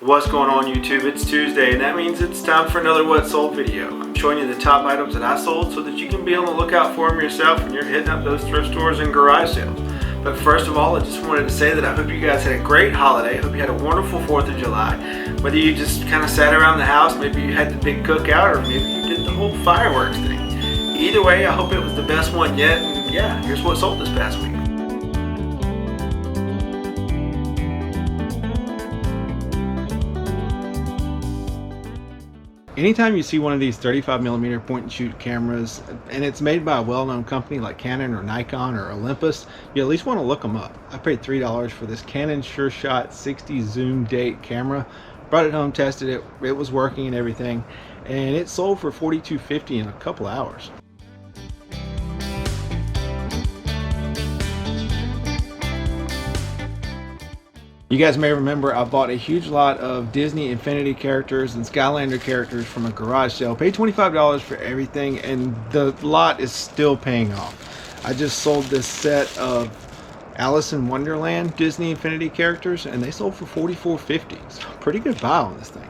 What's going on YouTube? It's Tuesday and that means it's time for another What Sold video. I'm showing you the top items that I sold so that you can be on the lookout for them yourself when you're hitting up those thrift stores and garage sales. But first of all, I just wanted to say that I hope you guys had a great holiday. I hope you had a wonderful 4th of July. Whether you just kind of sat around the house, maybe you had the big cookout, or maybe you did the whole fireworks thing. Either way, I hope it was the best one yet. And yeah, here's what sold this past week. Anytime you see one of these 35mm point and shoot cameras and it's made by a well-known company like Canon or Nikon or Olympus, you at least want to look them up. I paid $3 for this Canon Sure Shot 60 zoom date camera. Brought it home, tested it, it was working and everything, and it sold for $42.50 in a couple hours. You guys may remember I bought a huge lot of Disney Infinity characters and Skylander characters from a garage sale. Paid $25 for everything and the lot is still paying off. I just sold this set of Alice in Wonderland Disney Infinity characters and they sold for $44.50. So pretty good buy on this thing.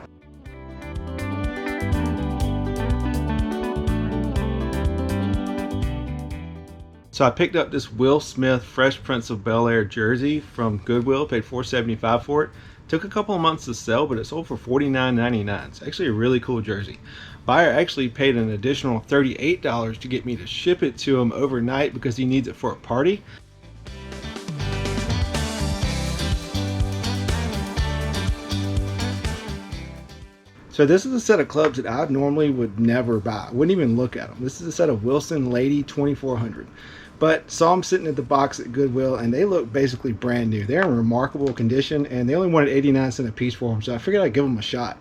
So I picked up this Will Smith Fresh Prince of Bel-Air jersey from Goodwill, paid $4.75 for it. Took a couple of months to sell, but it sold for $49.99. It's actually a really cool jersey. Buyer actually paid an additional $38 to get me to ship it to him overnight because he needs it for a party. So this is a set of clubs that I normally would never buy. I wouldn't even look at them. This is a set of Wilson Lady 2400. But saw them sitting at the box at Goodwill and they look basically brand new. They're in remarkable condition and they only wanted 89 cents a piece for them. So I figured I'd give them a shot.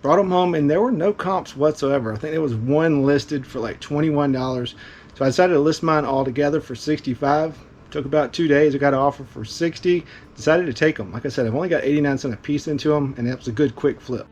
Brought them home and there were no comps whatsoever. I think there was one listed for like $21. So I decided to list mine all together for $65. Took about 2 days. I got an offer for $60. Decided to take them. Like I said, I've only got 89 cents a piece into them and that was a good quick flip.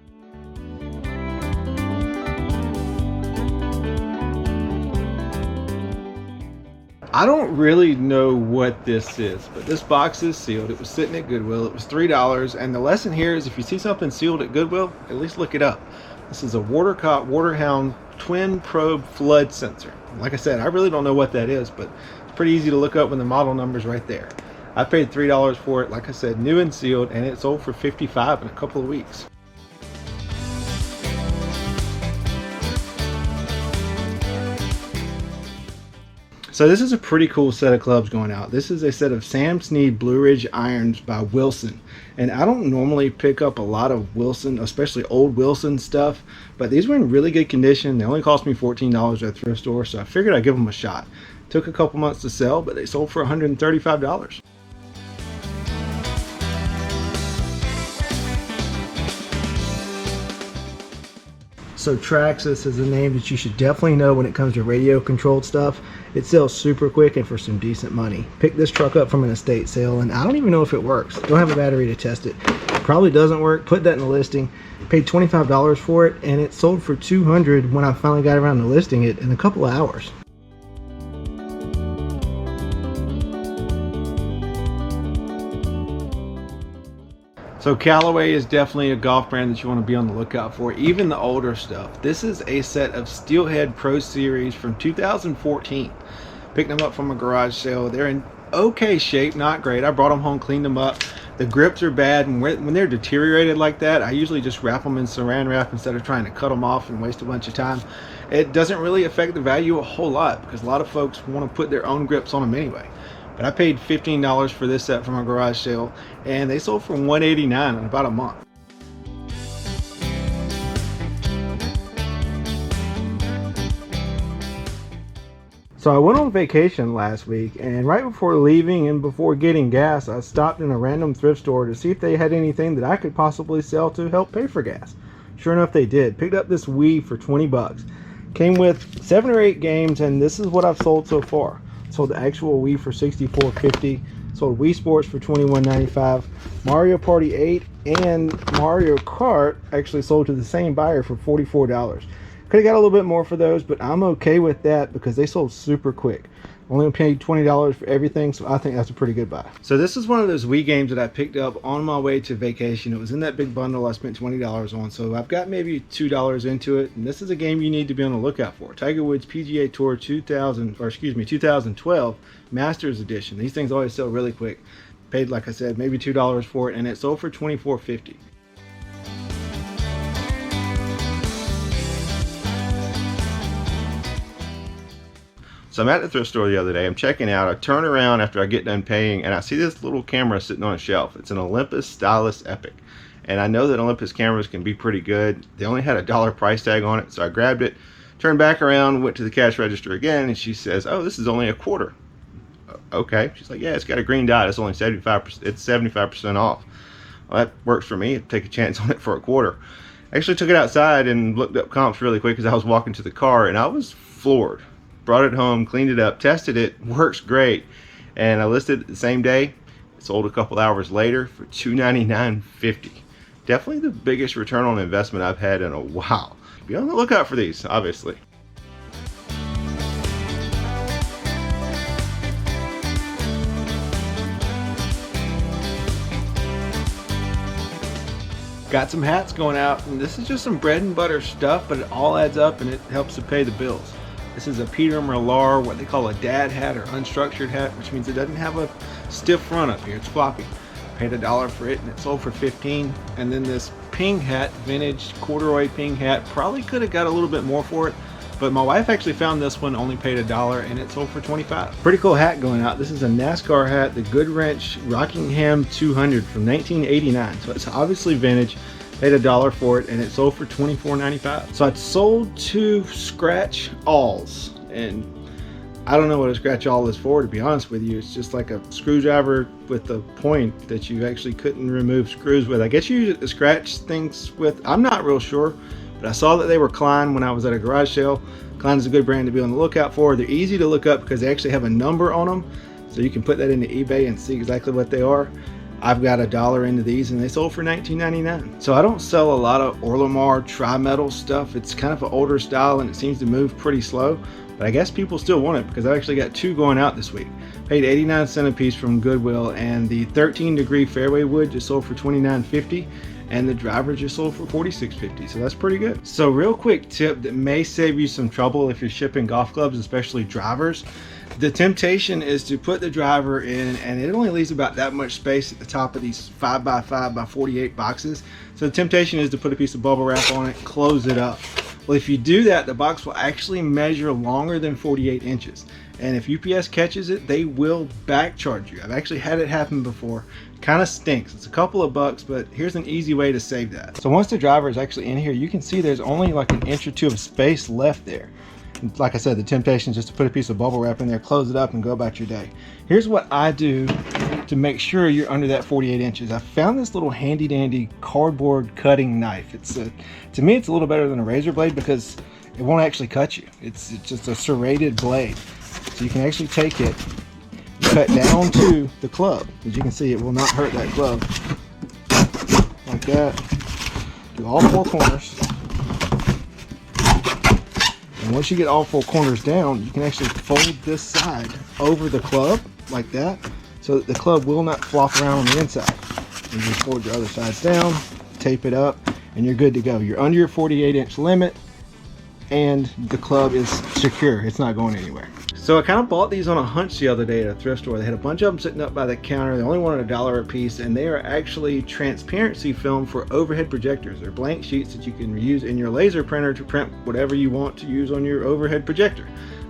I don't really know what this is, but this box is sealed. It was sitting at Goodwill. It was $3, and the lesson here is if you see something sealed at Goodwill, at least look it up. This is a Watercott Waterhound twin probe flood sensor. Like I said, I really don't know what that is, but it's pretty easy to look up when the model number's right there. I paid $3 for it, like I said, new and sealed, and it sold for $55 in a couple of weeks. So this is a pretty cool set of clubs going out. This is a set of Sam Sneed Blue Ridge irons by Wilson. And I don't normally pick up a lot of Wilson, especially old Wilson stuff, but these were in really good condition. They only cost me $14 at a thrift store, so I figured I'd give them a shot. Took a couple months to sell, but they sold for $135. So Traxxas is a name that you should definitely know when it comes to radio controlled stuff. It sells super quick and for some decent money. Picked this truck up from an estate sale and I don't even know if it works. Don't have a battery to test it. Probably doesn't work. Put that in the listing. Paid $25 for it and it sold for $200 when I finally got around to listing it in a couple of hours. So Callaway is definitely a golf brand that you want to be on the lookout for, even the older stuff. This is a set of Steelhead Pro Series from 2014. Picked them up from a garage sale. They're in okay shape, not great. I brought them home, cleaned them up. The grips are bad, and when they're deteriorated like that, I usually just wrap them in saran wrap instead of trying to cut them off and waste a bunch of time. It doesn't really affect the value a whole lot because a lot of folks want to put their own grips on them anyway. But I paid $15 for this set from a garage sale, and they sold for $189 in about a month. So I went on vacation last week, and right before leaving and before getting gas, I stopped in a random thrift store to see if they had anything that I could possibly sell to help pay for gas. Sure enough, they did. Picked up this Wii for 20 bucks. Came with 7 or 8 games, and this is what I've sold so far. Sold the actual Wii for $64.50. Sold Wii Sports for $21.95. Mario Party 8 and Mario Kart actually sold to the same buyer for $44. Could have got a little bit more for those, but I'm okay with that because they sold super quick. Only paid $20 for everything, so I think that's a pretty good buy. So this is one of those Wii games that I picked up on my way to vacation. It was in that big bundle I spent $20 on, so I've got maybe $2 into it. And this is a game you need to be on the lookout for. Tiger Woods PGA Tour 2012 Masters Edition. These things always sell really quick. Paid, like I said, maybe $2 for it, and it sold for $24.50. So I'm at the thrift store the other day, I'm checking out, I turn around after I get done paying, and I see this little camera sitting on a shelf. It's an Olympus Stylus Epic. And I know that Olympus cameras can be pretty good. They only had a $1 price tag on it, so I grabbed it, turned back around, went to the cash register again, and she says, oh, this is only a quarter. Okay. She's like, yeah, it's got a green dot, it's only 75%, it's 75% off. Well, that works for me. I'd take a chance on it for a quarter. I actually took it outside and looked up comps really quick as I was walking to the car, and I was floored. Brought it home, cleaned it up, tested it, works great, and I listed it the same day. It sold a couple hours later for $299.50. Definitely the biggest return on investment I've had in a while. Be on the lookout for these, obviously. Got some hats going out, and this is just some bread and butter stuff, but it all adds up and it helps to pay the bills. This is a Peter Millar, what they call a dad hat or unstructured hat, which means it doesn't have a stiff front up here. It's floppy. Paid $1 for it and it sold for $15. And then this Ping hat, vintage corduroy Ping hat, probably could have got a little bit more for it, but my wife actually found this one, only paid $1 and it sold for $25. Pretty cool hat going out. This is a NASCAR hat, the Goodwrench Rockingham 200 from 1989. So it's obviously vintage. Paid $1 for it and it sold for $24.95. So I sold 2 scratch alls, and I don't know what a scratch awl is for, to be honest with you. It's just like a screwdriver with a point that you actually couldn't remove screws with. I guess you use it to scratch things with. I'm not real sure, but I saw that they were Klein when I was at a garage sale. Klein is a good brand to be on the lookout for. They're easy to look up because they actually have a number on them, so you can put that into eBay and see exactly what they are. I've got $1 into these and they sold for $19.99. So I don't sell a lot of Orlamar tri-metal stuff. It's kind of an older style and it seems to move pretty slow, but I guess people still want it because I've actually got 2 going out this week. Paid 89 cents a piece from Goodwill, and the 13 degree fairway wood just sold for $29.50 and the driver just sold for $46.50. So that's pretty good. So real quick tip that may save you some trouble if you're shipping golf clubs, especially drivers. The temptation is to put the driver in, and it only leaves about that much space at the top of these 5x5x48 boxes. So the temptation is to put a piece of bubble wrap on it, close it up. Well, if you do that, the box will actually measure longer than 48 inches. And if UPS catches it, they will back charge you. I've actually had it happen before. Kind of stinks. It's a couple of bucks, but here's an easy way to save that. So once the driver is actually in here, you can see there's only like an inch or 2 of space left there. Like I said, the temptation is just to put a piece of bubble wrap in there, close it up, and go about your day. Here's what I do to make sure you're under that 48 inches. I found this little handy dandy cardboard cutting knife. To me, it's a little better than a razor blade because it won't actually cut you. It's just a serrated blade. So you can actually take it, cut down to the club. As you can see, it will not hurt that club. Like that. Do all 4 corners. And once you get all 4 corners down, you can actually fold this side over the club like that, so that the club will not flop around on the inside. You just fold your other sides down, tape it up, and you're good to go. You're under your 48-inch limit, and the club is secure. It's not going anywhere. So I kind of bought these on a hunch the other day at a thrift store. They had a bunch of them sitting up by the counter. They only wanted $1 a piece, and they are actually transparency film for overhead projectors. They're blank sheets that you can use in your laser printer to print whatever you want to use on your overhead projector.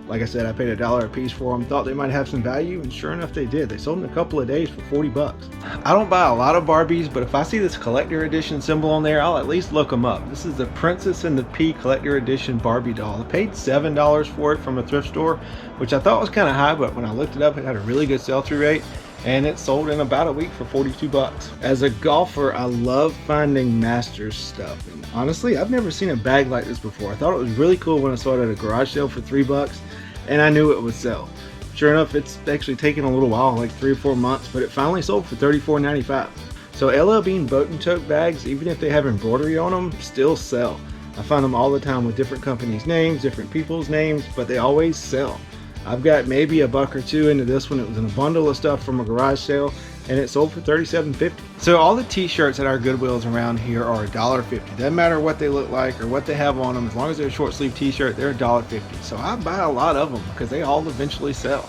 Like I said, I paid $1 a piece for them. Thought they might have some value, and sure enough they did. They sold in a couple of days for 40 bucks. I don't buy a lot of Barbies, but if I see this collector edition symbol on there, I'll at least look them up. This is the Princess and the Pea collector edition Barbie doll. I paid $7 for it from a thrift store, which I thought was kind of high, but when I looked it up, it had a really good sell-through rate, and it sold in about a week for 42 bucks. As a golfer, I love finding Masters stuff, and honestly, I've never seen a bag like this before. I thought it was really cool when I saw it at a garage sale for 3 bucks, and I knew it would sell. Sure enough, it's actually taken a little while, like 3 or 4 months, but it finally sold for $34.95. So LL Bean boat and tote bags, even if they have embroidery on them, still sell. I find them all the time with different companies' names, different people's names, but they always sell. I've got maybe $1 or $2 into this one. It was in a bundle of stuff from a garage sale, and it sold for $37.50. So all the t-shirts at our Goodwills around here are $1.50. Doesn't matter what they look like or what they have on them, as long as they're a short sleeve t-shirt, they're $1.50. So I buy a lot of them because they all eventually sell.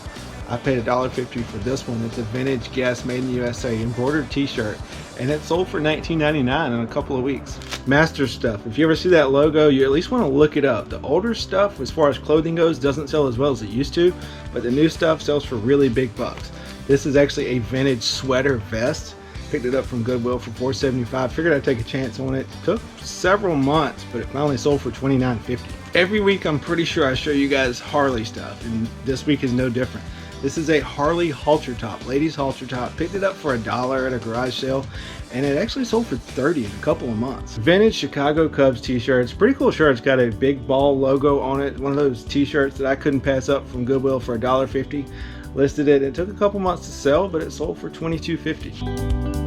I paid $1.50 for this one. It's a vintage Guess made in the USA embroidered t-shirt, and it sold for $19.99 in a couple of weeks. Master stuff. If you ever see that logo, you at least want to look it up. The older stuff, as far as clothing goes, doesn't sell as well as it used to, but the new stuff sells for really big bucks. This is actually a vintage sweater vest. Picked it up from Goodwill for $4.75. Figured I'd take a chance on it. Took several months, but it finally sold for $29.50. Every week, I'm pretty sure I show you guys Harley stuff, and this week is no different. This is a Harley halter top, ladies halter top. Picked it up for $1 at a garage sale, and it actually sold for $30 in a couple of months. Vintage Chicago Cubs t-shirts, pretty cool shirt. It's got a big ball logo on it. One of those t-shirts that I couldn't pass up from Goodwill for $1.50. Listed it. It took a couple months to sell, but it sold for $22.50.